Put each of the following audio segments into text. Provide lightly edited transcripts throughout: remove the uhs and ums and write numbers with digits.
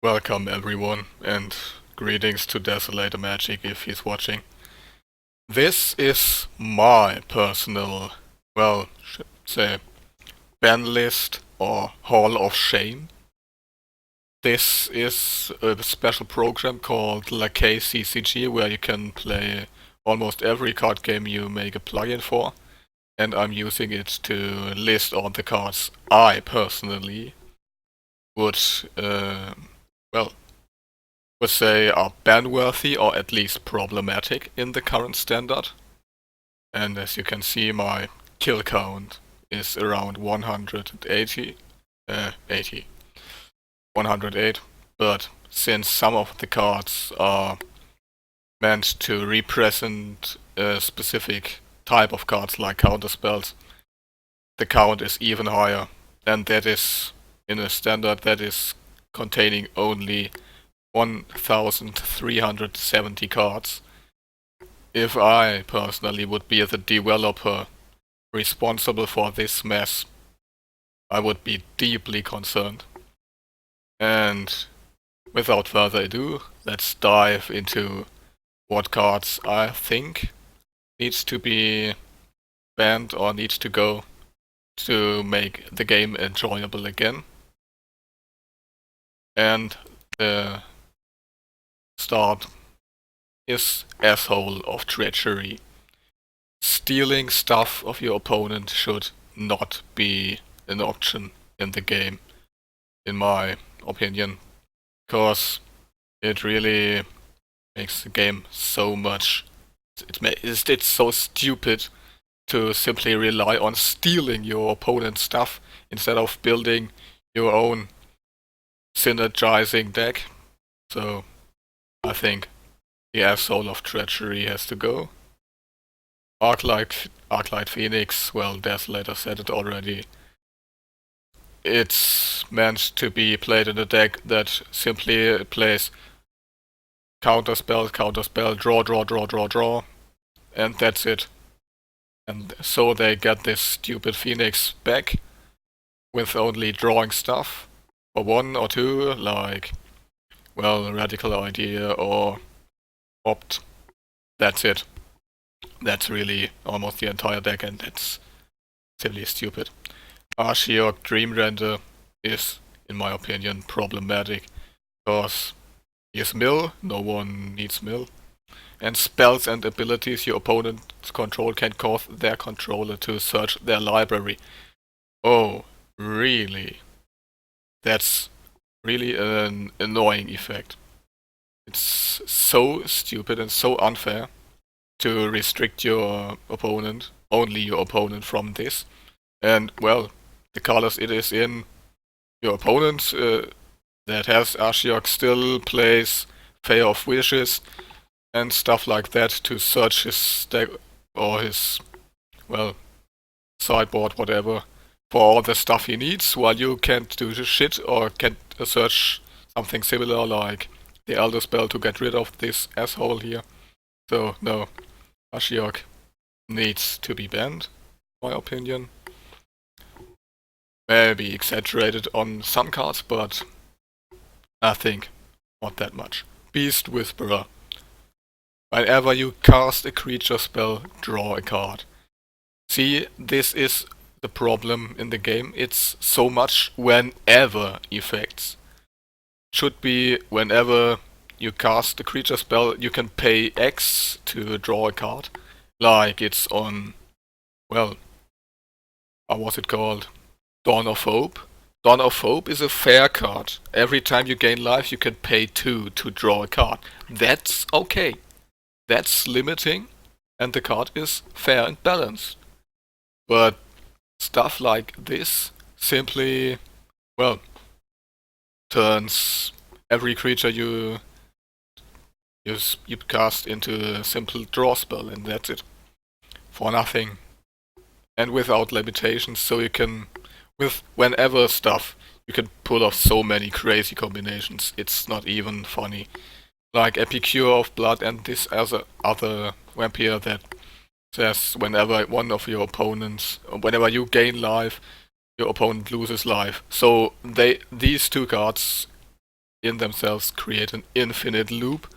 Welcome everyone, and greetings to Desolator Magic if he's watching. This is my personal, should say, ban list or Hall of Shame. This is a special program called Lackey CCG where you can play almost every card game you make a plugin for, and I'm using it to list all the cards I personally would, would say are ban-worthy or at least problematic in the current standard. And as you can see, my kill count is around 180, 108. But since some of the cards are meant to represent a specific type of cards like counterspells, the count is even higher. And that is in a standard that is containing only 1,370 cards. If I personally would be the developer responsible for this mess, I would be deeply concerned. And without further ado, let's dive into what cards I think needs to be banned or needs to go to make the game enjoyable again. And the start is Asshole of Treachery. Stealing stuff of your opponent should not be an option in the game, in my opinion, because it really makes the game so much. It's so stupid to simply rely on stealing your opponent's stuff instead of building your own synergizing deck. So I think the Asshole of Treachery has to go. Arclight Phoenix, well, Desolator said it already. It's meant to be played in a deck that simply plays counterspell, draw, and that's it. And so they get this stupid Phoenix back with only drawing stuff for one or two, like, well, Radical Idea or Opt. That's it. That's really almost the entire deck, and that's simply stupid. Archeok Dream Render is, in my opinion, problematic, because he is mill, no one needs mill, and spells and abilities your opponent's control can cause their controller to search their library. Oh, really? That's really an annoying effect. It's so stupid and so unfair to restrict your opponent, only your opponent, from this. And, well, the colors it is in, your opponent that has Archeok still plays Fair of Wishes and stuff like that to search his deck or his, well, sideboard, whatever, for all the stuff he needs, while you can't do shit or can't search something similar like the Elder Spell to get rid of this asshole here. So, no, Archeok needs to be banned, in my opinion. Maybe exaggerated on some cards, but I think not that much. Beast Whisperer. Whenever you cast a creature spell, draw a card. See, this is the problem in the game. It's so much whenever effects. Should be whenever you cast a creature spell, you can pay X to draw a card. Like it's on, well, how was it called? Dawn of Hope. Dawn of Hope is a fair card. Every time you gain life, you can pay 2 to draw a card. That's okay. That's limiting, and the card is fair and balanced. But stuff like this simply, well, turns every creature you cast into a simple draw spell, and that's it. For nothing. And without limitations, so you can, with whenever stuff, you can pull off so many crazy combinations. It's not even funny. Like Epicure of Blood and this other vampire that says whenever one of your opponents, whenever you gain life, your opponent loses life. So these two cards in themselves create an infinite loop,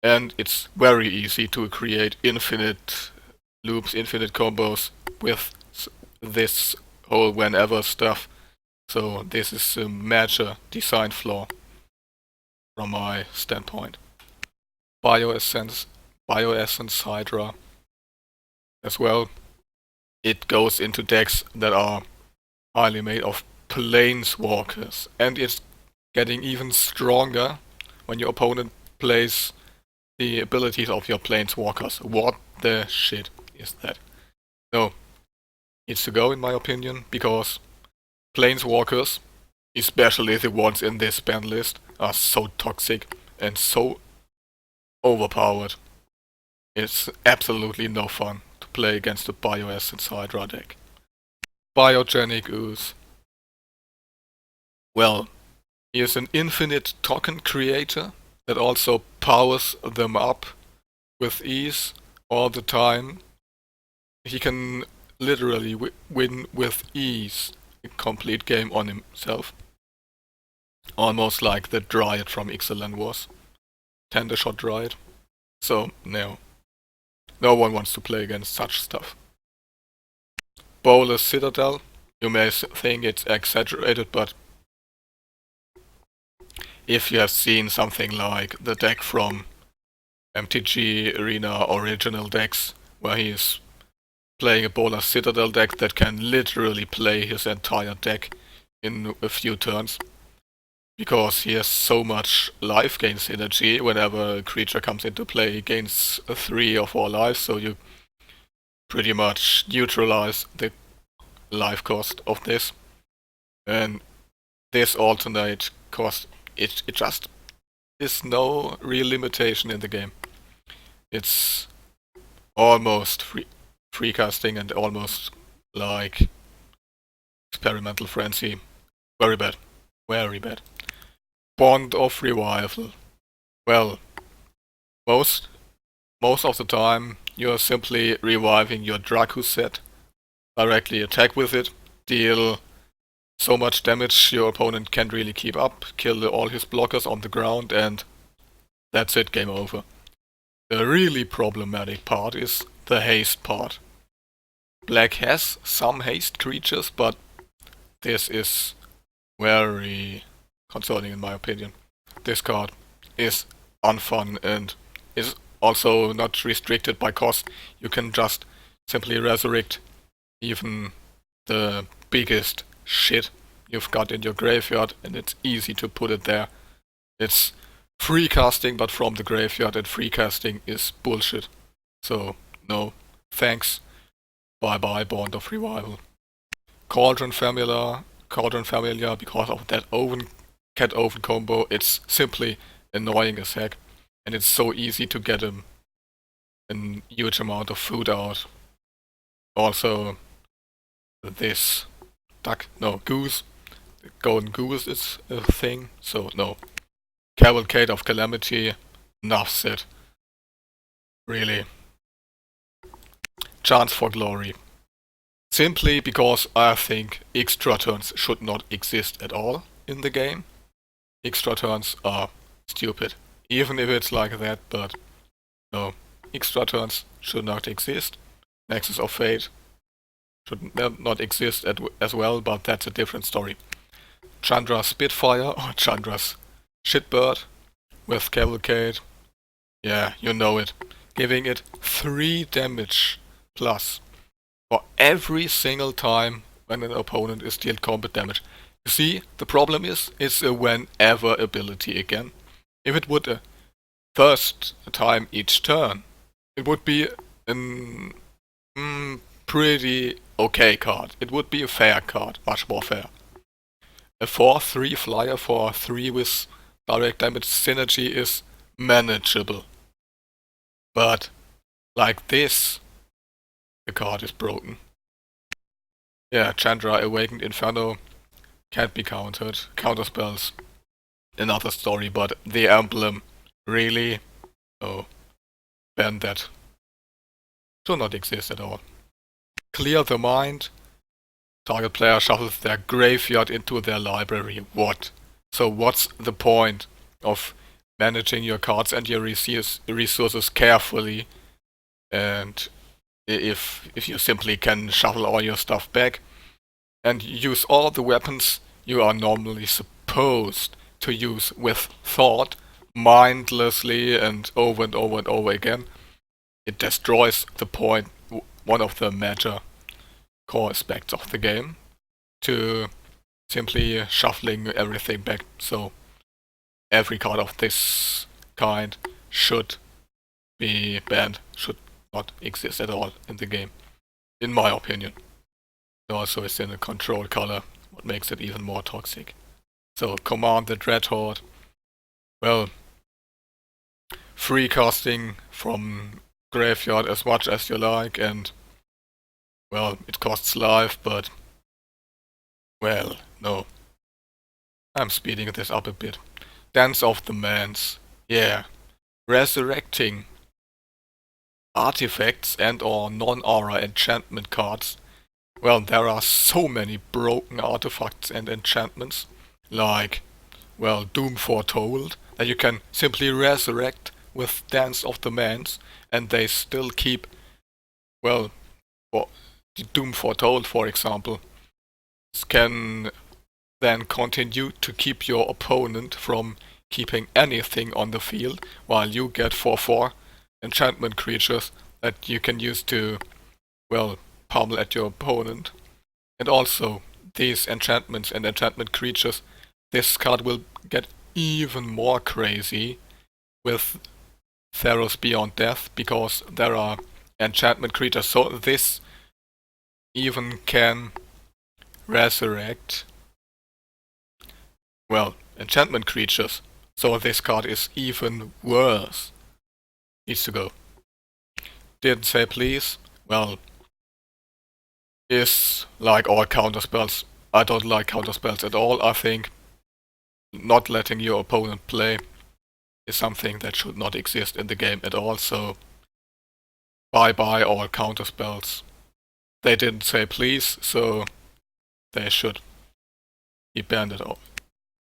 and it's very easy to create infinite loops, infinite combos with this whole whenever stuff. So this is a major design flaw from my standpoint. Bioessence Hydra as well. It goes into decks that are highly made of planeswalkers, and it's getting even stronger when your opponent plays the abilities of your planeswalkers. What the shit is that? No, needs to go in my opinion, because planeswalkers, especially the ones in this ban list, are so toxic and so overpowered. It's absolutely no fun to play against the Bioessence Hydra deck. Biogenic Ooze. Well, he is an infinite token creator that also powers them up with ease all the time. He can literally win with ease a complete game on himself. Almost like the Dryad from Inselhelden was. Tender Shot Dryad. So, no. No one wants to play against such stuff. Bowler's Citadel. You may think it's exaggerated, but if you have seen something like the deck from MTG Arena original decks, where he is playing a Bowler Citadel deck that can literally play his entire deck in a few turns, because he has so much life gain synergy. Whenever a creature comes into play, he gains 3 or 4 lives, so you pretty much neutralize the life cost of this. And this alternate cost, it just is no real limitation in the game. It's almost free casting and almost like experimental frenzy. Very bad. Very bad. Bond of Revival. Well, most of the time you're simply reviving your Dracu set, directly attack with it, deal so much damage your opponent can't really keep up, kill all his blockers on the ground, and that's it, game over. The really problematic part is the haste part. Black has some haste creatures, but this is very concerning in my opinion. This card is unfun and is also not restricted by cost. You can just simply resurrect even the biggest shit you've got in your graveyard, and it's easy to put it there. It's free casting, but from the graveyard, and free casting is bullshit. So, no, thanks. Bye bye, Bond of Revival. Cauldron Familiar, because of that Cat Oven combo, it's simply annoying as heck, and it's so easy to get a huge amount of food out. Also, this goose. Golden Goose is a thing, so no. Cavalcade of Calamity, enough said. Really. Chance for Glory. Simply because I think extra turns should not exist at all in the game. Extra turns are stupid. Even if it's like that, but no. Extra turns should not exist. Nexus of Fate should not exist as well, but that's a different story. Chandra's Spitfire, or Chandra's Shitbird with Cavalcade. Yeah, you know it. Giving it 3 damage plus for every single time when an opponent is dealt combat damage. You see, the problem is, it's a whenever ability again. If it would first time each turn, it would be a pretty okay card. It would be a fair card, much more fair. A 4/3 flyer for 3 with direct damage synergy is manageable. But like this, the card is broken. Yeah, Chandra Awakened Inferno can't be countered. Counterspells, another story, but the emblem, really? Oh, ban that. Should not exist at all. Clear the Mind. Target player shuffles their graveyard into their library. What? So what's the point of managing your cards and your resources carefully, and if you simply can shuffle all your stuff back and use all the weapons you are normally supposed to use with thought, mindlessly and over and over and over again, it destroys the point, one of the major core aspects of the game, to simply shuffling everything back. So every card of this kind should be banned, should not exist at all in the game, in my opinion. Also, it's in a control color, what makes it even more toxic. So, command the Dreadhorde. Well, free casting from graveyard as much as you like, and well, it costs life, but well, no. I'm speeding this up a bit. Dance of the Mans. Yeah. Resurrecting artifacts and or non-aura enchantment cards. Well, there are so many broken artifacts and enchantments, like, well, Doom Foretold, that you can simply resurrect with Dance of the Mans, and they still keep, well, the Doom Foretold, for example, can then continue to keep your opponent from keeping anything on the field, while you get 4/4 enchantment creatures that you can use to, well, pummel at your opponent. And also, these enchantments and enchantment creatures, this card will get even more crazy with Theros Beyond Death, because there are enchantment creatures, so this even can resurrect, well, enchantment creatures. So this card is even worse. Needs to go. Didn't say please. Well, is like all counterspells. I don't like counterspells at all. I think not letting your opponent play is something that should not exist in the game at all. So bye bye all counterspells. They didn't say please, so they should be banned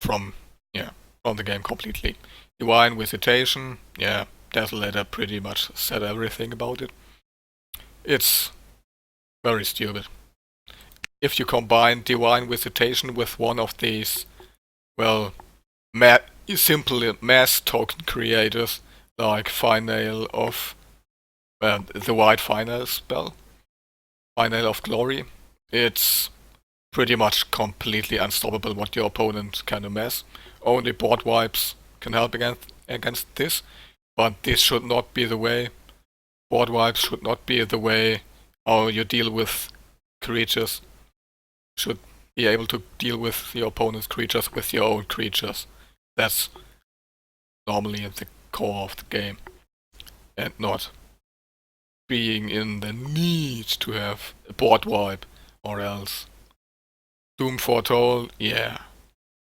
from the game completely. Divine Visitation, yeah, Desolator pretty much said everything about it. It's very stupid. If you combine Divine Visitation with one of these, well, simple mass token creators, like Final of the White Final spell, Final of Glory, it's pretty much completely unstoppable what your opponent can amass. Only board wipes can help against this, but this should not be the way. Board wipes should not be the way how you deal with creatures. Should be able to deal with your opponent's creatures with your own creatures. That's normally at the core of the game, and not being in the need to have a board wipe or else. Doom Foretold, yeah,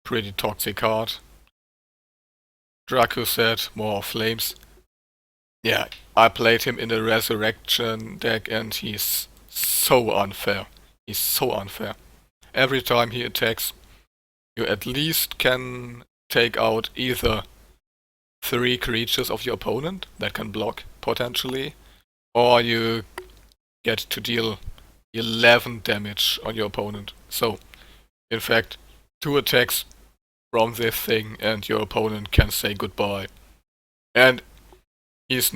pretty toxic card. Draco said more flames. Yeah, I played him in a resurrection deck and he's so unfair. He's so unfair. Every time he attacks, you at least can take out either 3 creatures of your opponent that can block potentially, or you get to deal 11 damage on your opponent. So, in fact, 2 attacks from this thing and your opponent can say goodbye. And he's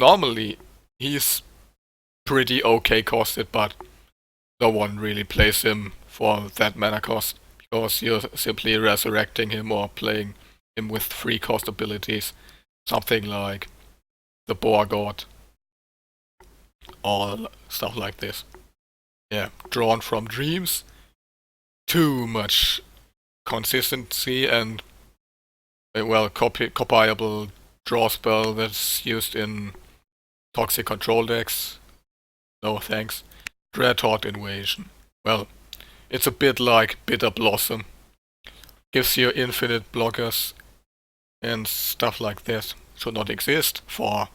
pretty okay costed, but no one really plays him for that mana cost, because you're simply resurrecting him or playing him with free cost abilities, something like the Boar God or stuff like this. Yeah, Drawn from Dreams, too much consistency and well, copyable draw spell that's used in toxic control decks. No thanks. Dreadhorde Invasion. Well, it's a bit like Bitter Blossom. Gives you infinite blockers and stuff like this. Should not exist for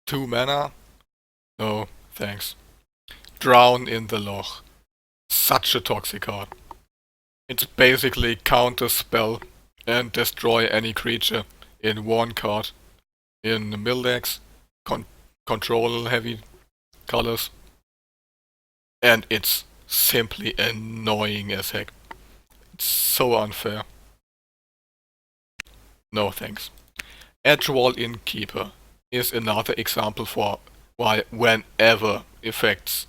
2 mana. No thanks. Drown in the Loch. Such a toxic card. It's basically counter spell and destroy any creature in one card in the mill decks, control heavy colors, and it's simply annoying as heck. It's so unfair. No thanks. Edgewall Innkeeper is another example for why whenever effects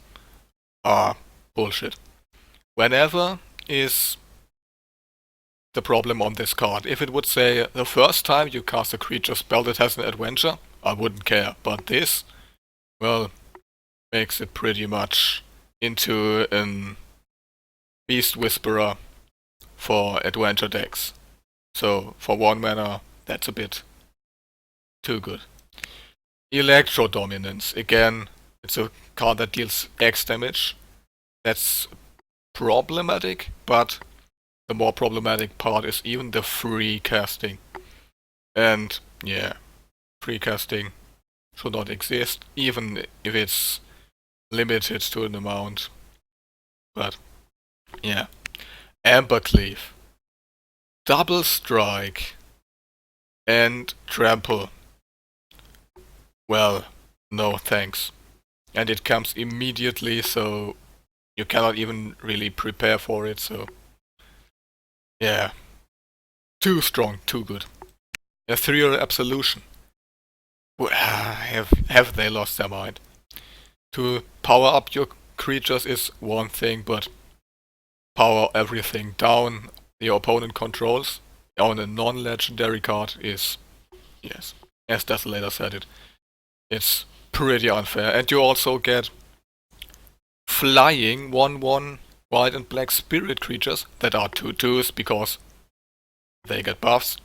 are bullshit. Whenever is the problem on this card. If it would say the first time you cast a creature spell that has an adventure, I wouldn't care. But this, well, makes it pretty much into an Beast Whisperer for adventure decks. So for 1 mana, that's a bit too good. Electro Dominance. Again, it's a card that deals X damage. That's problematic, but the more problematic part is even the free casting. And yeah, free casting should not exist, even if it's limited to an amount. But yeah. Ambercleave. Double strike and trample. Well, no thanks. And it comes immediately, so you cannot even really prepare for it, so yeah. Too strong, too good. Ethereal Absolution. Have they lost their mind? To power up your creatures is one thing, but power everything down your opponent controls on a non-legendary card is, yes, as Desolator said it, it's pretty unfair. And you also get flying 1/1 white and black spirit creatures that are 2/2s because they get buffed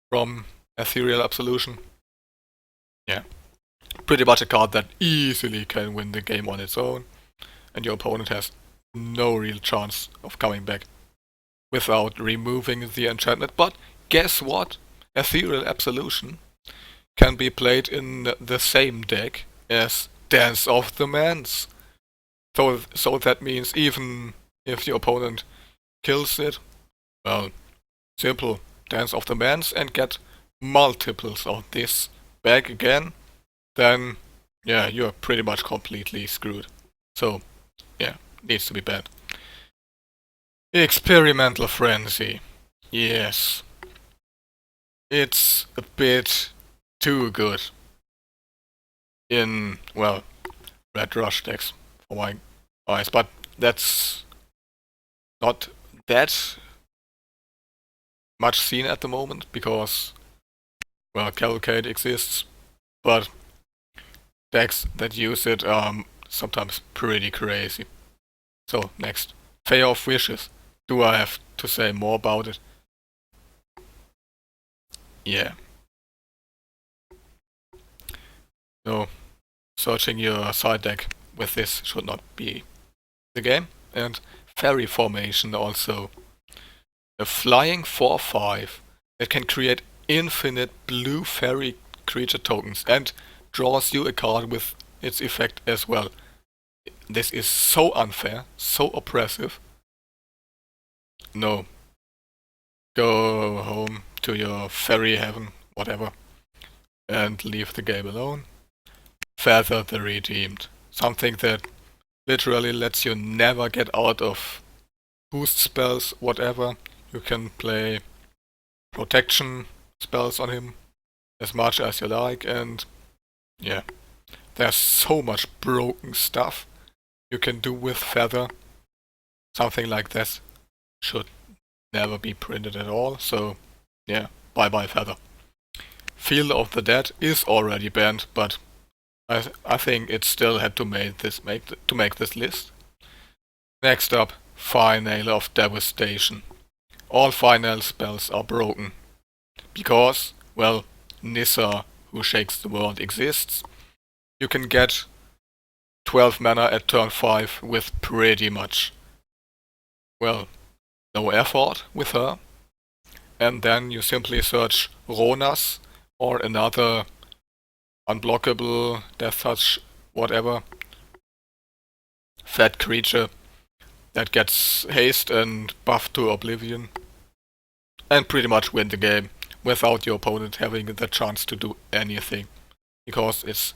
from Ethereal Absolution. Yeah. Pretty much a card that easily can win the game on its own, and your opponent has no real chance of coming back without removing the enchantment. But guess what? Ethereal Absolution can be played in the same deck as Dance of the Mans. So that means even if the opponent kills it, well, simple, Dance of the Mans and get multiples of this back again, then yeah, you're pretty much completely screwed. So yeah, needs to be banned. Experimental Frenzy. Yes. It's a bit too good in, well, Red Rush decks for my eyes, but that's not that much seen at the moment because, well, Cavalcade exists, but decks that use it are sometimes pretty crazy. So, next. Fae of Wishes. Do I have to say more about it? Yeah. No. Searching your side deck with this should not be the game. And Fairy Formation also. A flying 4/5 that can create infinite blue fairy creature tokens and draws you a card with its effect as well. This is so unfair, so oppressive. No. Go home to your fairy heaven, whatever, and leave the game alone. Feather the Redeemed. Something that literally lets you never get out of boost spells, whatever. You can play protection spells on him as much as you like, and yeah, there's so much broken stuff you can do with Feather. Something like this should never be printed at all, so yeah, bye bye Feather. Field of the Dead is already banned, but I think it still had to make this list. Next up, Final of Devastation. All final spells are broken. Because, well, Nissa, who shakes the world, exists. You can get 12 mana at turn 5 with pretty much, well, no effort with her. And then you simply search Ronas or another unblockable, death touch, whatever, fat creature that gets haste and buffed to oblivion. and pretty much win the game without your opponent having the chance to do anything. Because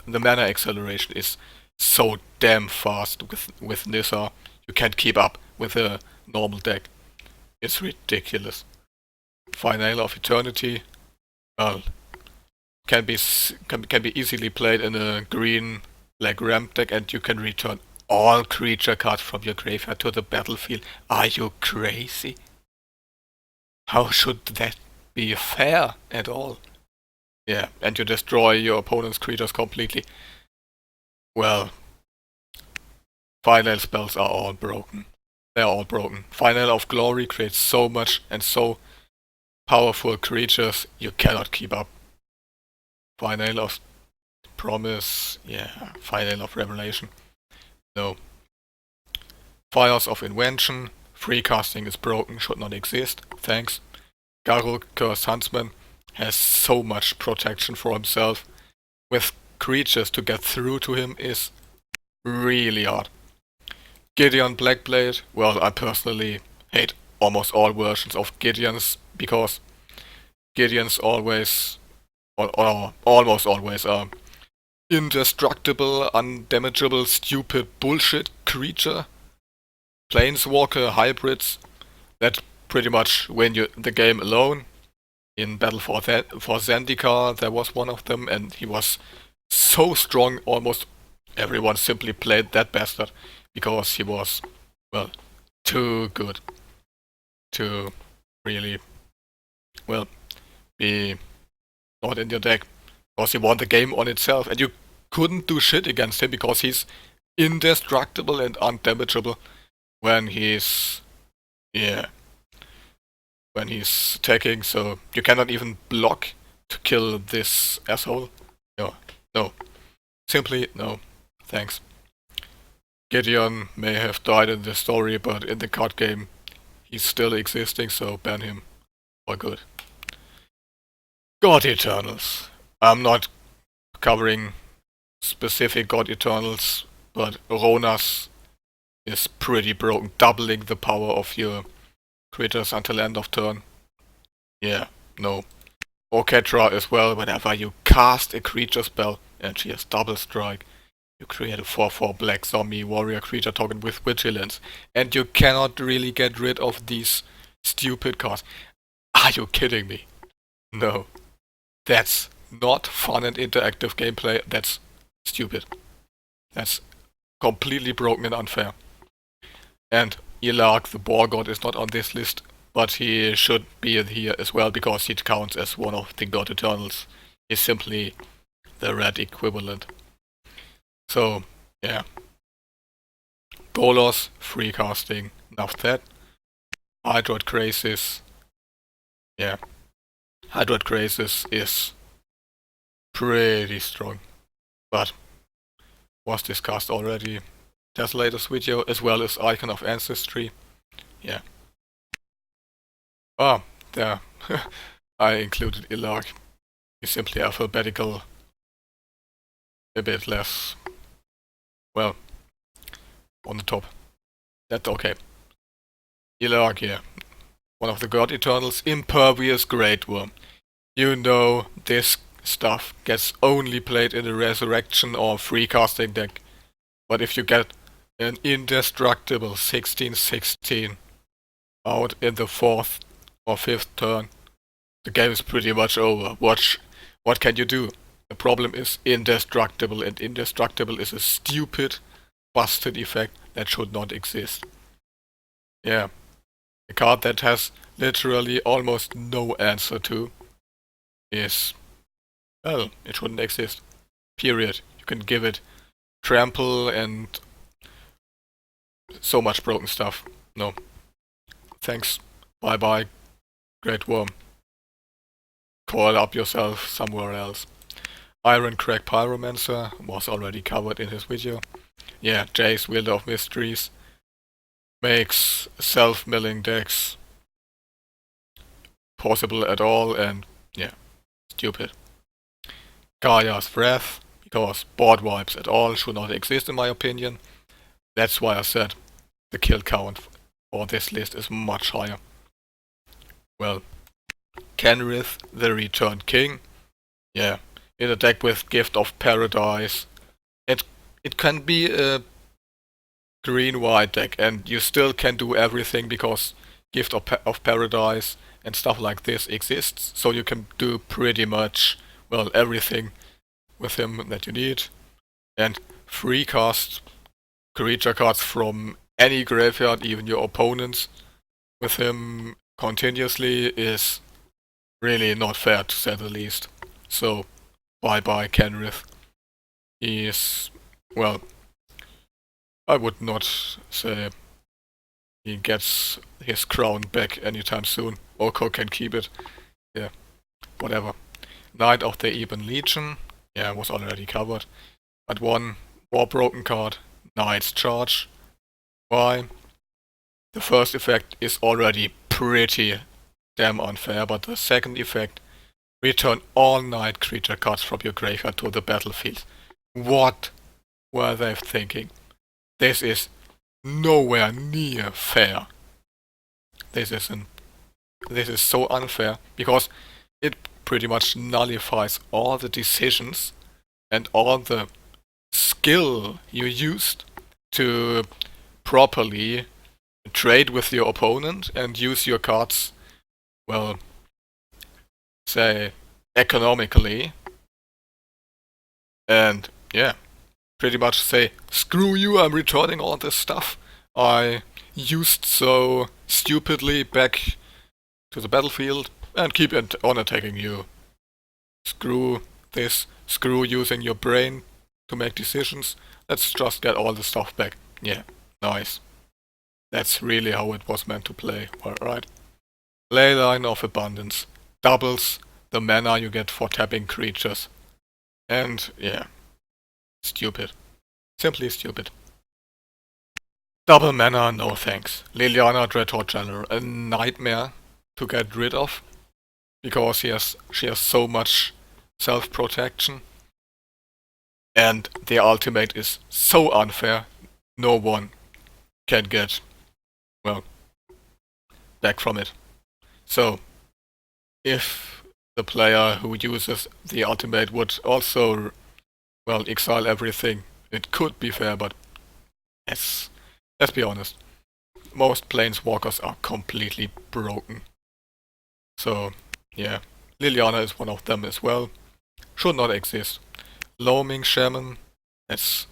the mana acceleration is so damn fast with Nissa. You can't keep up with a normal deck. It's ridiculous. Final of Eternity, well, can be easily played in a green like ramp deck, and you can return all creature cards from your graveyard to the battlefield. Are you crazy? How should that be fair at all? Yeah, and you destroy your opponent's creatures completely. Well, final spells are all broken. They're all broken. Final of Glory creates so much and so powerful creatures you cannot keep up. Final of Promise, yeah. Final of Revelation, no. Fires of Invention, free casting is broken, should not exist, thanks. Garruk, Cursed Huntsman, has so much protection for himself. With creatures to get through to him is really hard. Gideon Blackblade, well, I personally hate almost all versions of Gideon's because Gideon's always, or almost always, are indestructible, undamageable, stupid bullshit creature. Planeswalker hybrids that pretty much win you the game alone. In Battle for Zendikar, there was one of them, and he was so strong, almost everyone simply played that bastard because he was, well, too good to really, well, be not in your deck. Because he won the game on itself, and you couldn't do shit against him because he's indestructible and undamageable when he's, yeah, when he's attacking, so you cannot even block to kill this asshole. No. Simply no. Thanks. Gideon may have died in the story, but in the card game he's still existing, so ban him for good. God Eternals. I'm not covering specific God Eternals, but Ronas is pretty broken, doubling the power of your critters until end of turn. Yeah, no. Orchestra as well, whenever you cast a creature spell and she has double strike, you create a 4/4 black zombie warrior creature token with vigilance, and you cannot really get rid of these stupid cards. Are you kidding me? No. That's not fun and interactive gameplay, that's stupid. That's completely broken and unfair. And Ilark, the Boar God, is not on this list, but he should be here as well because he counts as one of the God Eternals. He's simply the red equivalent. So, yeah. Bolos, free casting, enough that. Hydroid Crisis. Yeah. Hydroid Crisis is pretty strong, but was discussed already. Desolator's video as well as Icon of Ancestry. Yeah. Ah, there. I included Ilark. He's simply alphabetical. A bit less, well, on the top. That's okay. Ilark here. One of the God Eternals, Impervious Great Worm. You know this stuff gets only played in a Resurrection or free casting deck. But if you get an indestructible 16/16 out in the 4th or 5th turn, the game is pretty much over. What can you do? The problem is indestructible, and indestructible is a stupid, busted effect that should not exist. Yeah. A card that has literally almost no answer to is, well, it shouldn't exist. Period. You can give it trample and so much broken stuff. No. Thanks. Bye bye. Great Worm. Call up yourself somewhere else. Iron Crack Pyromancer was already covered in his video. Yeah, Jace, Wielder of Mysteries, makes self-milling decks possible at all, and yeah, stupid. Gaia's Wrath, because board wipes at all should not exist in my opinion. That's why I said the kill count for this list is much higher. well, Kenrith, the Returned King. Yeah, in a deck with Gift of Paradise. It can be a green-white deck, and you still can do everything because Gift of Paradise and stuff like this exists, so you can do pretty much, well, everything with him that you need. And free cast creature cards from any graveyard, even your opponents, with him continuously is really not fair, to say the least. So, bye-bye Kenrith. He is, well, I would not say he gets his crown back anytime soon. Oko can keep it. Yeah, whatever. Knight of the Ebon Legion. Yeah, was already covered. But one War Broken card. Knight's Charge. Why? The first effect is already pretty damn unfair, but the second effect, return all Knight creature cards from your graveyard to the battlefield. What were they thinking? This is nowhere near fair. This is so unfair because it pretty much nullifies all the decisions and all the skill you used to properly trade with your opponent and use your cards, well, say, economically. And yeah, pretty much say, screw you, I'm returning all this stuff I used so stupidly back to the battlefield and keep on attacking you. Screw this, screw using your brain to make decisions. Let's just get all the stuff back. Yeah, nice. That's really how it was meant to play, alright? Leyline of Abundance doubles the mana you get for tapping creatures. And yeah, stupid. Simply stupid. Double mana, no thanks. Liliana Dreadhorde General, a nightmare to get rid of. Because she has so much self-protection. And the ultimate is so unfair, no one can get, well, back from it. So, if the player who uses the ultimate would also, well, exile everything, it could be fair, but let's be honest. Most planeswalkers are completely broken. So, yeah, Liliana is one of them as well. Should not exist. Loaming Shaman, that's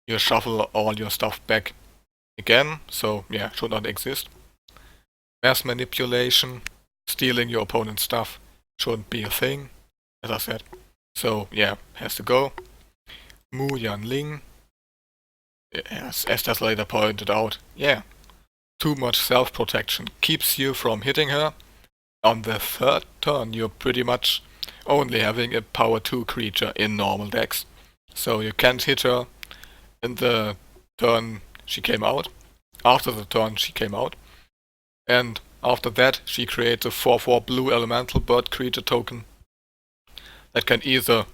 you shuffle all your stuff back again, so yeah, should not exist. Mass Manipulation, stealing your opponent's stuff, shouldn't be a thing, as I said. So yeah, has to go. Mu Yanling, as Desolator pointed out, yeah, too much self-protection keeps you from hitting her. On the third turn, you're pretty much only having a power 2 creature in normal decks. So you can't hit her in the turn she came out, after the turn she came out. And after that, she creates a 4/4 blue elemental bird creature token that can either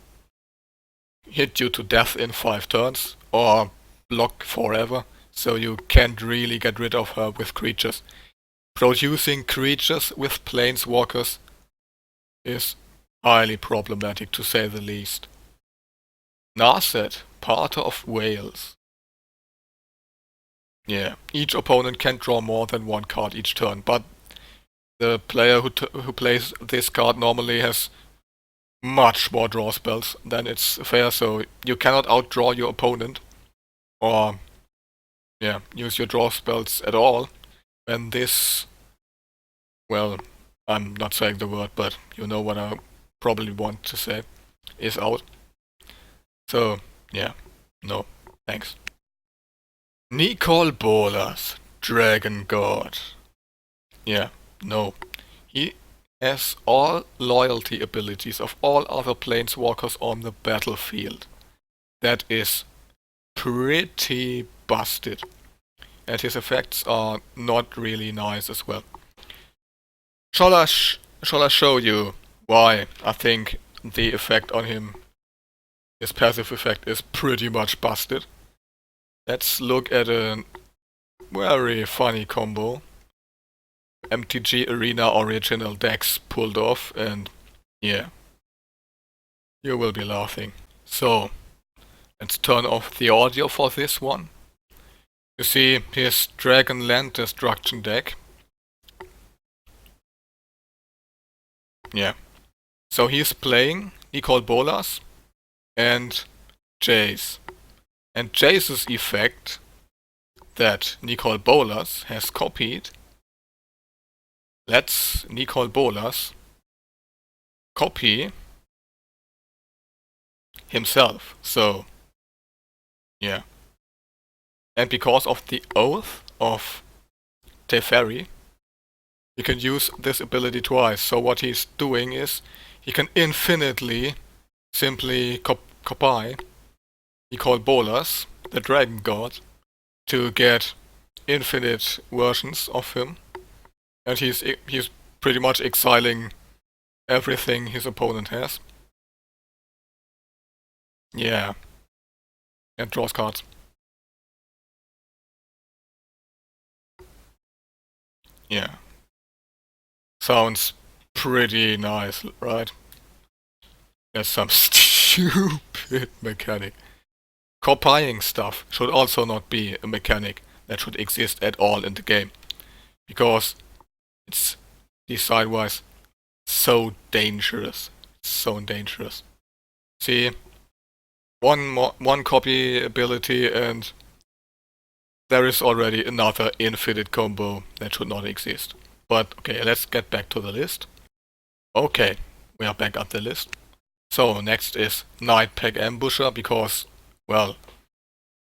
hit you to death in 5 turns or block forever. So you can't really get rid of her with creatures. Producing creatures with planeswalkers is highly problematic, to say the least. Narset, Pater of Wales. Yeah, each opponent can draw more than one card each turn, but the player who plays this card normally has much more draw spells than it's fair, so you cannot outdraw your opponent or yeah, use your draw spells at all. And this, well, I'm not saying the word, but you know what I probably want to say, is out. So, yeah, no, thanks. Nicol Bolas, Dragon God. Yeah, no. He has all loyalty abilities of all other planeswalkers on the battlefield. That is pretty busted. And his effects are not really nice as well. Shall I show you why I think the effect on him, his passive effect, is pretty much busted? Let's look at a very funny combo. MTG Arena original decks pulled off, and yeah, you will be laughing. So, let's turn off the audio for this one. You see his Dragon Land Destruction deck. Yeah. So he's playing Nicol Bolas and Jace. And Jace's effect that Nicol Bolas has copied lets Nicol Bolas copy himself. So, yeah. And because of the Oath of Teferi, you can use this ability twice. So what he's doing is he can infinitely simply copy Nicol Bolas, the Dragon God, to get infinite versions of him. And he's pretty much exiling everything his opponent has. Yeah. And draws cards. Yeah. Sounds pretty nice, right? There's some stupid mechanic. Copying stuff should also not be a mechanic that should exist at all in the game. Because it's design-wise so dangerous. So dangerous. See, one copy ability and there is already another infinite combo that should not exist. But okay, let's get back to the list. Okay, we are back at the list. So next is Nightpack Ambusher because, well,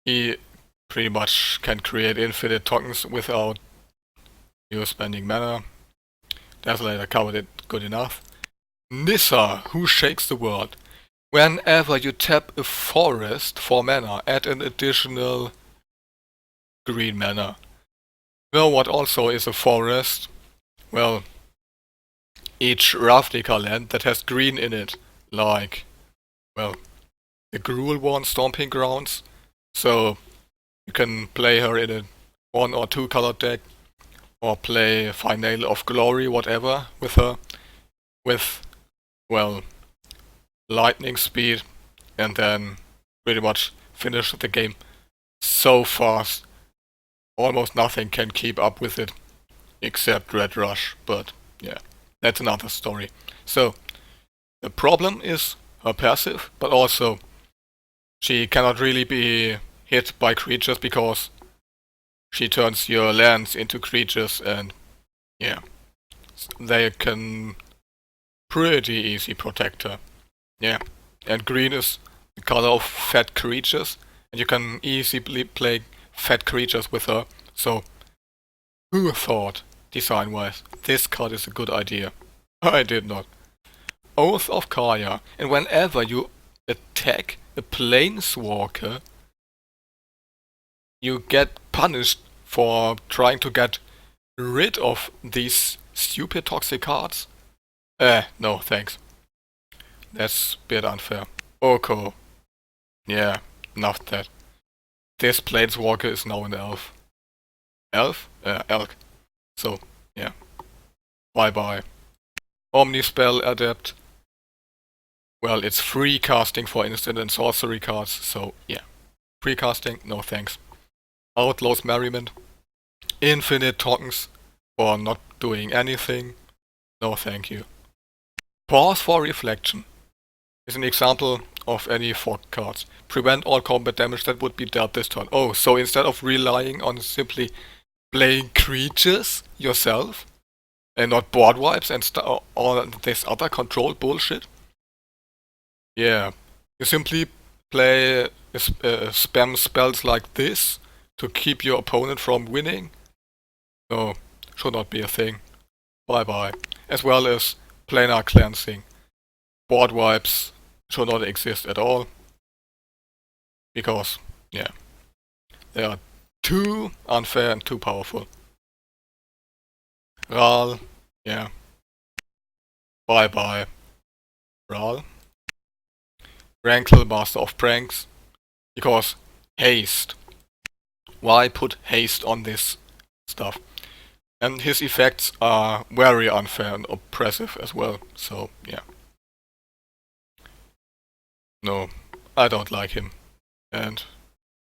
he pretty much can create infinite tokens without you spending mana. Desolator covered it good enough. Nissa, Who Shakes the World. Whenever you tap a forest for mana, add an additional green mana. You know what also is a forest? Well, each Ravnica land that has green in it, like, well, the Gruul one, Stomping Grounds. So you can play her in a 1 or 2 color deck, or play Final of Glory, whatever, with her, with, well, lightning speed, and then pretty much finish the game so fast. Almost nothing can keep up with it, except Red Rush, but yeah, that's another story. So, the problem is her passive, but also she cannot really be hit by creatures because she turns your lands into creatures and yeah, they can pretty easy protect her. Yeah, and green is the color of fat creatures, and you can easily play fat creatures with her, so who thought, design-wise, this card is a good idea? I did not. Oath of Kaya, and whenever you attack a planeswalker, you get punished for trying to get rid of these stupid toxic cards. No thanks. That's a bit unfair. Oko. Yeah, enough that. This planeswalker is now an elf. Elf? Elk. So, yeah. Bye bye. Omnispell Adept. Well, it's free casting for instant and sorcery cards, so yeah. Free casting, no thanks. Outlaw's Merriment. Infinite tokens for not doing anything. No thank you. Pause for Reflection is an example of any fog cards. Prevent all combat damage that would be dealt this turn. Oh, so instead of relying on simply playing creatures yourself, and not board wipes and all this other control bullshit, yeah, you simply play spam spells like this to keep your opponent from winning. No, should not be a thing. Bye bye. As well as planar cleansing. Board wipes should not exist at all. Because, yeah, they are too unfair and too powerful. Ral, yeah. Bye bye. Ral. Rankle, Master of Pranks. Because haste. Why put haste on this stuff? And his effects are very unfair and oppressive as well, so yeah. No, I don't like him. And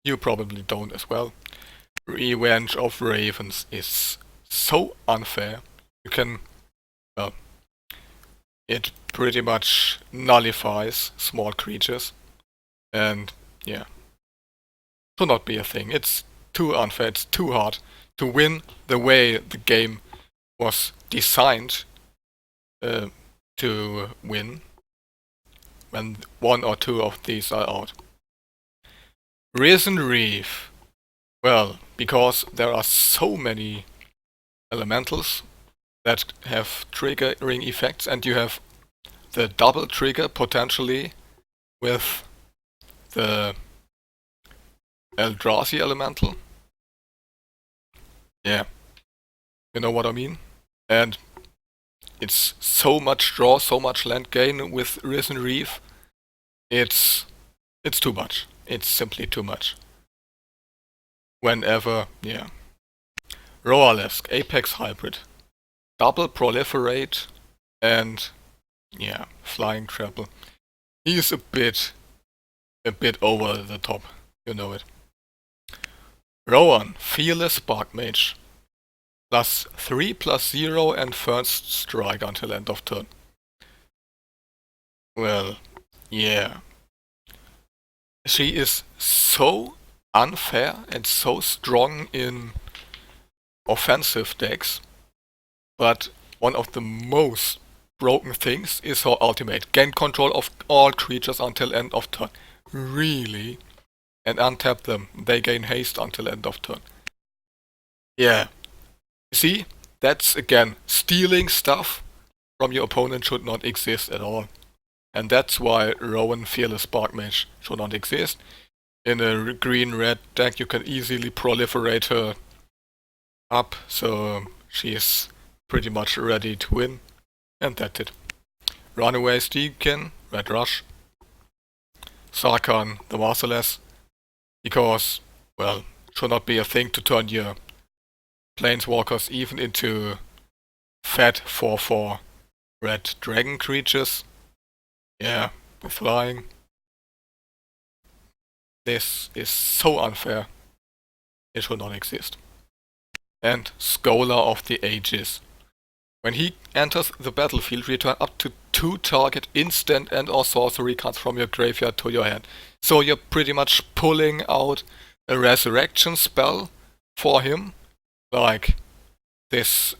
you probably don't as well. Revenge of Ravens is so unfair. You can, well, it pretty much nullifies small creatures. And yeah, should not be a thing. It's too unfair, it's too hard to win the way the game was designed to win when one or two of these are out. Risen Reef. Well, because there are so many elementals that have triggering effects, and you have the double trigger potentially with the Eldrazi elemental. Yeah, you know what I mean? And it's so much draw, so much land gain with Risen Reef. It's too much. It's simply too much. Whenever, yeah. Roalesk, Apex Hybrid. Double Proliferate and, yeah, Flying Trample. He's a bit over the top, you know it. Rowan, Fearless Sparkmage. +3/+0 and first strike until end of turn. Well, yeah. She is so unfair and so strong in offensive decks, but one of the most broken things is her ultimate. Gain control of all creatures until end of turn. Really? And untap them. They gain haste until end of turn. Yeah. See? That's again, stealing stuff from your opponent should not exist at all. And that's why Rowan Fearless Sparkmage should not exist. In a green-red deck you can easily proliferate her up, so she is pretty much ready to win. And that's it. Runaway Steakin, Red Rush. Sarkhan, the Merciless. Because, well, should not be a thing to turn your Planeswalkers even into fat 4/4 red dragon creatures. Yeah, with flying. This is so unfair. It should not exist. And Scholar of the Ages. When he enters the battlefield, return up to 2 target instant and or sorcery cards from your graveyard to your hand. So you're pretty much pulling out a resurrection spell for him, like this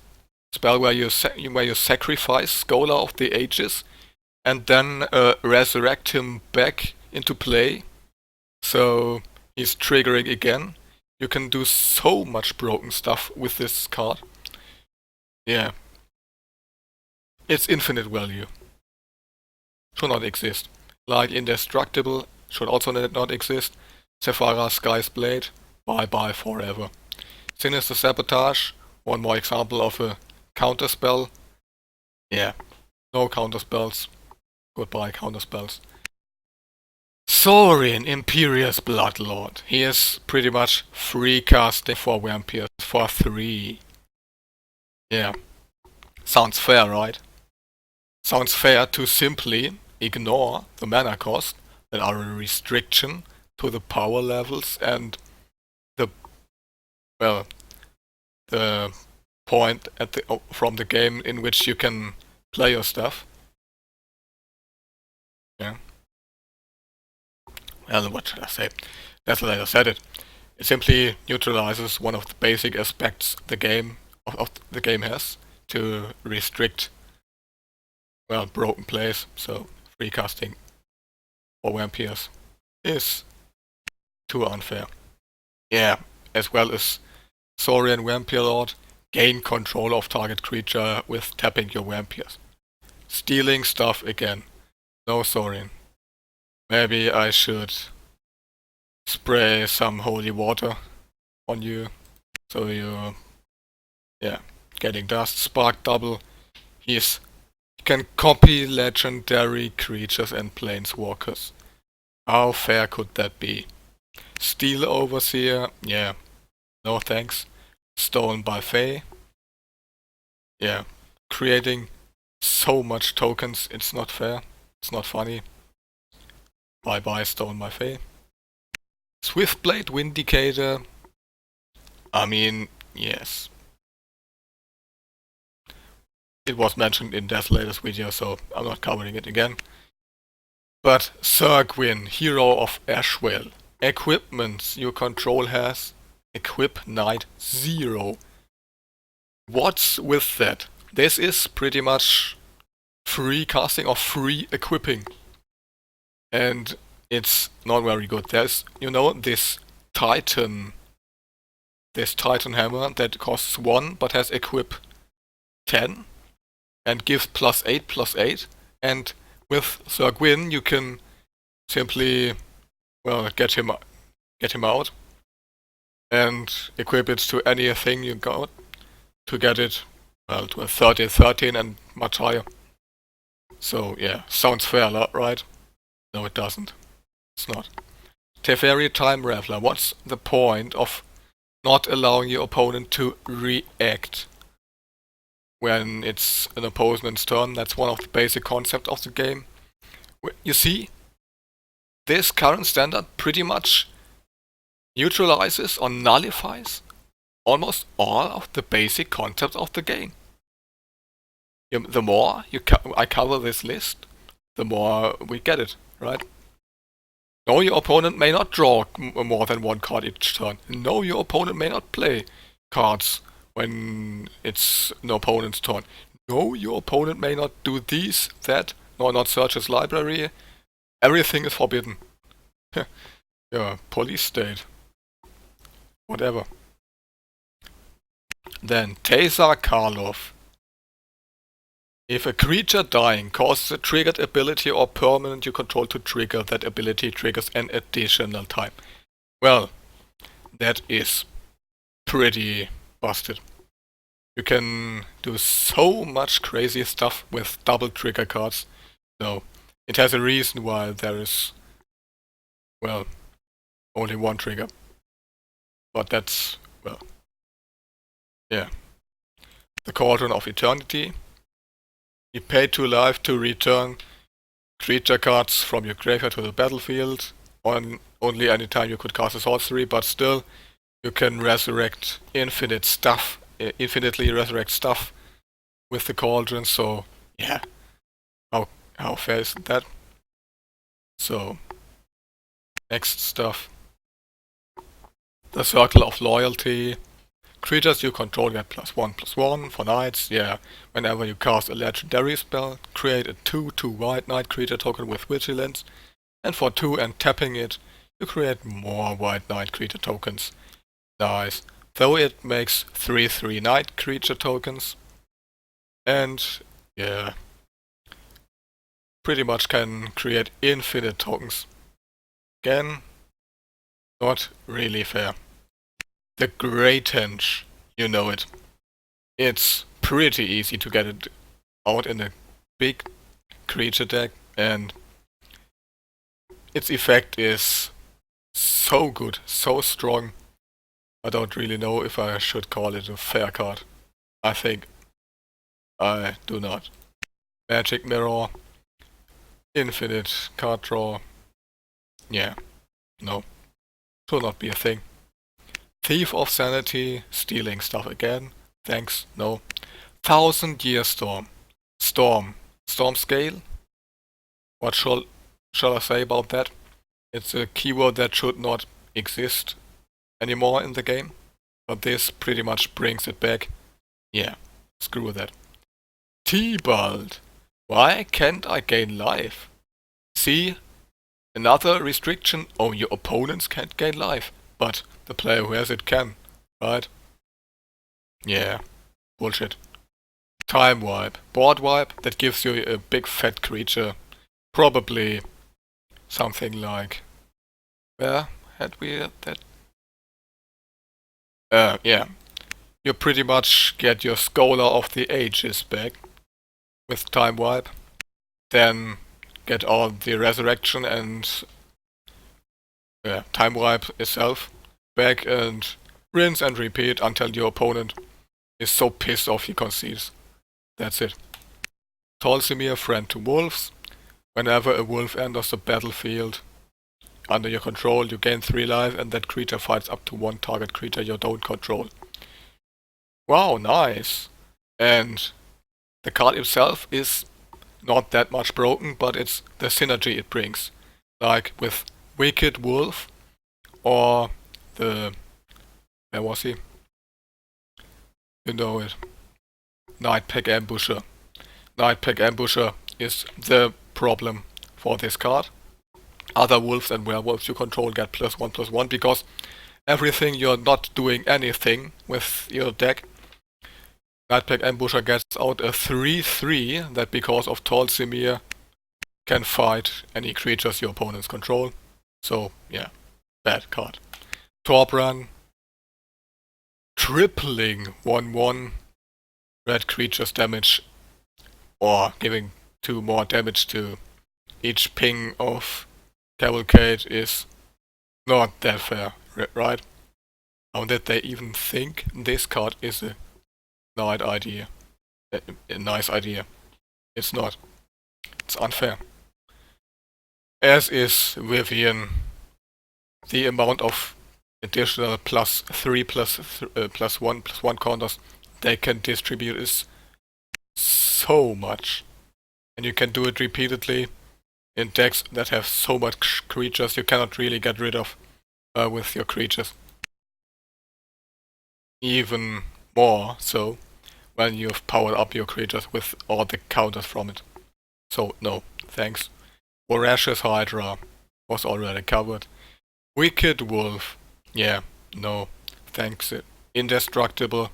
spell where you sacrifice Scholar of the Ages and then resurrect him back into play. So he's triggering again. You can do so much broken stuff with this card. Yeah. It's infinite value. Should not exist. Like Indestructible should also not exist. Sephara Sky's Blade, bye bye forever. Sinister Sabotage, one more example of a counterspell. Yeah, no counterspells. Goodbye counterspells. Thorin, Imperious Bloodlord. He is pretty much free casting for vampires for 3. Yeah. Sounds fair, right? Sounds fair to simply ignore the mana cost that are a restriction to the power levels and the, well, the point at the from the game in which you can play your stuff. Yeah. Well, what should I say? Desolator said it. It simply neutralizes one of the basic aspects the game of the game has to restrict, well, broken plays. So free casting for vampires is too unfair. Yeah, as well as Saurian Vampire Lord, gain control of target creature with tapping your vampires. Stealing stuff again. No Saurian. Maybe I should spray some holy water on you, so you, yeah, getting dust. Spark double. He can copy legendary creatures and planeswalkers. How fair could that be? Steel Overseer, yeah, no thanks. Stolen by Fae. yeah, creating so much tokens, it's not fair. It's not funny. Bye bye, Stone my Fae. Swiftblade Vindicator. I mean, yes. It was mentioned in Desolator's video, so I'm not covering it again. But Sir Gwyn, Hero of Ashwell. Equipments your control has. Equip Knight 0. What's with that? This is pretty much free casting or free equipping. And it's not very good. There's, you know, this Titan hammer that costs 1 but has equip 10 and gives +8/+8. And with Sir Gwyn you can simply, well, get him out and equip it to anything you got to get it, well, to a 13 and much higher. So yeah, sounds fair, right? No, it doesn't. It's not. Teferi Time Raveler. What's the point of not allowing your opponent to react when it's an opponent's turn? That's one of the basic concepts of the game. You see, this current standard pretty much neutralizes or nullifies almost all of the basic concepts of the game. The more I cover this list, the more we get it, right? No, your opponent may not draw more than 1 card each turn. No, your opponent may not play cards when it's an opponent's turn. No, your opponent may not do these, that, nor not search his library. Everything is forbidden. Yeah, police state. Whatever. Then, Taser Karlov. If a creature dying causes a triggered ability or permanent you control to trigger, that ability triggers an additional time. Well, that is pretty busted. You can do so much crazy stuff with double trigger cards. So, it has a reason why there is, well, only 1 trigger. But that's, well, yeah. The Cauldron of Eternity. You pay 2 life to return creature cards from your graveyard to the battlefield. Only anytime you could cast a sorcery, but still you can resurrect infinitely resurrect stuff with the Cauldron. So yeah, how fair is that? So next stuff. The Circle of Loyalty. Creatures you control get +1/+1 for knights. Yeah, whenever you cast a legendary spell, create a 2/2 white knight creature token with vigilance, and for 2 and tapping it, you create more white knight creature tokens. Nice. Though it makes 3/3 knight creature tokens, and yeah, pretty much can create infinite tokens. Again, not really fair. The Great Henge, you know it. It's pretty easy to get it out in a big creature deck, and its effect is so good, so strong. I don't really know if I should call it a fair card. I think I do not. Magic Mirror, infinite card draw. Yeah, no, should not be a thing. Thief of Sanity, stealing stuff again. Thanks, no. 1000-Year Storm. Storm scale? What shall I say about that? It's a keyword that should not exist anymore in the game, but this pretty much brings it back. Yeah, screw that. Tybalt. Why can't I gain life? See? Another restriction. Oh, your opponents can't gain life, but the player who has it can, right? Yeah, bullshit. Time wipe. Board wipe, that gives you a big fat creature. Probably something like... where had we that? Yeah. You pretty much get your Scholar of the Ages back with time wipe. Then get all the resurrection and time wipe itself back, and rinse and repeat until your opponent is so pissed off he concedes. That's it. Tolsimir, friend to wolves. Whenever a wolf enters the battlefield under your control, you gain 3 life and that creature fights up to 1 target creature you don't control. Wow, nice! And the card itself is not that much broken, but it's the synergy it brings. Like with Wicked Wolf or the... where was he? You know it. Nightpack Ambusher. Nightpack Ambusher is the problem for this card. Other wolves and werewolves you control get +1/+1 because everything you're not doing anything with your deck. Nightpack Ambusher gets out a 3/3 that because of Tolsimir can fight any creatures your opponents control. So yeah, bad card. Torbran, tripling 1/1 red creatures damage or giving 2 more damage to each ping of Cavalcade is not that fair, right? How did they even think this card is a nice idea? A nice idea. It's not. It's unfair. As is Vivian, the amount of additional +3/+1/+1 counters they can distribute is so much. And you can do it repeatedly in decks that have so much creatures you cannot really get rid of with your creatures. Even more so when you've powered up your creatures with all the counters from it. So no, thanks. Voracious Hydra was already covered. Wicked Wolf, yeah, no, thanks. Indestructible.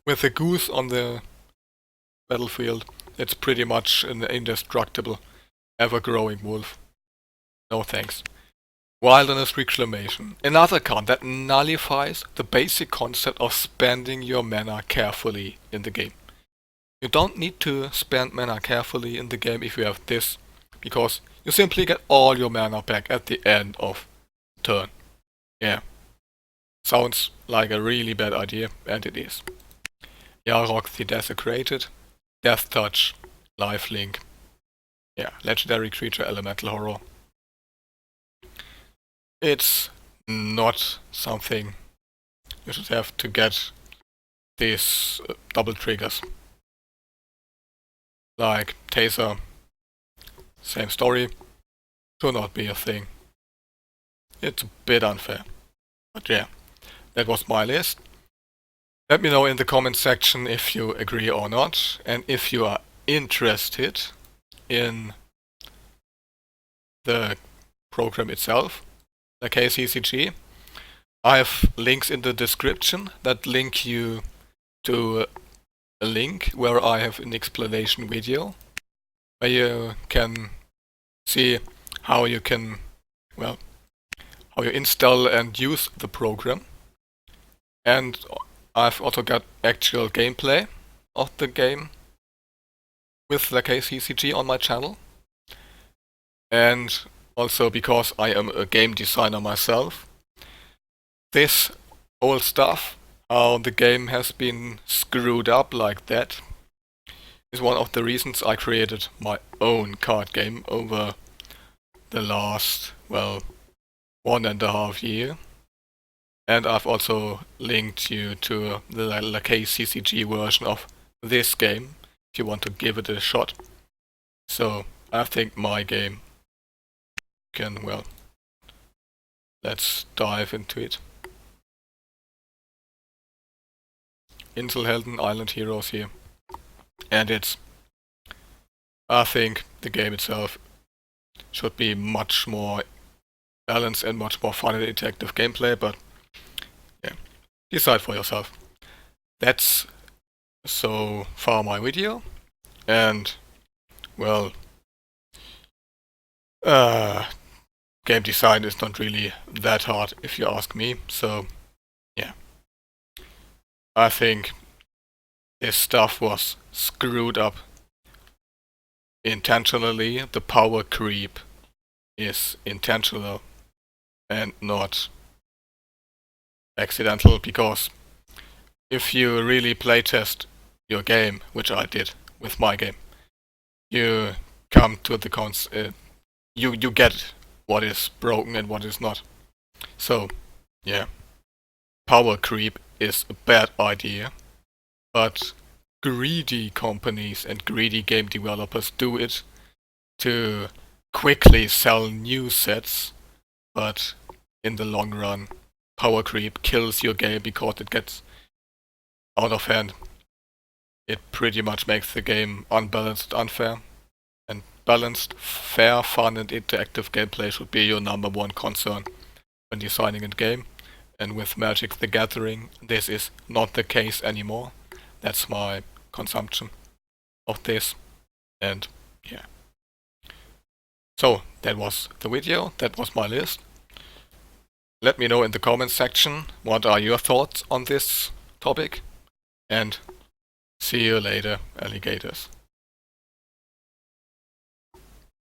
With a goose on the battlefield, it's pretty much an indestructible, ever-growing wolf. No thanks. Wilderness Reclamation. Another card that nullifies the basic concept of spending your mana carefully in the game. You don't need to spend mana carefully in the game if you have this, because you simply get all your mana back at the end of turn. Yeah. Sounds like a really bad idea, and it is. Yarok the Desecrated. Death Touch. Lifelink. Yeah, legendary creature, elemental horror. It's not something you should have to get these double triggers. Like Taser, same story, should not be a thing. It's a bit unfair. But yeah, that was my list. Let me know in the comment section if you agree or not, and if you are interested in the program itself, the KCCG. I have links in the description that link you to a link where I have an explanation video where you can see how you can, well, how you install and use the program. And I've also got actual gameplay of the game with the KCCG on my channel. And also because I am a game designer myself, this whole stuff, how the game has been screwed up like that, is one of the reasons I created my own card game over the last, well, 1.5 years. And I've also linked you to the Lackey CCG version of this game, if you want to give it a shot. So, I think my game can, well, let's dive into it. Inselhelden, Island Heroes here. And I think the game itself should be much more balanced and much more fun and interactive gameplay, but yeah, decide for yourself. That's so far my video, and well, game design is not really that hard if you ask me, so yeah. I think this stuff was screwed up intentionally. The power creep is intentional and not accidental, because if you really playtest your game, which I did with my game. You come to the you get what is broken and what is not. So, yeah. Power creep is a bad idea, but greedy companies and greedy game developers do it to quickly sell new sets, but in the long run, power creep kills your game because it gets out of hand. It pretty much makes the game unbalanced, unfair. And balanced, fair, fun and interactive gameplay should be your number one concern when designing a game. And with Magic the Gathering, this is not the case anymore. That's my consumption of this. And yeah. So, that was the video, that was my list. Let me know in the comments section what are your thoughts on this topic. And see you later, alligators.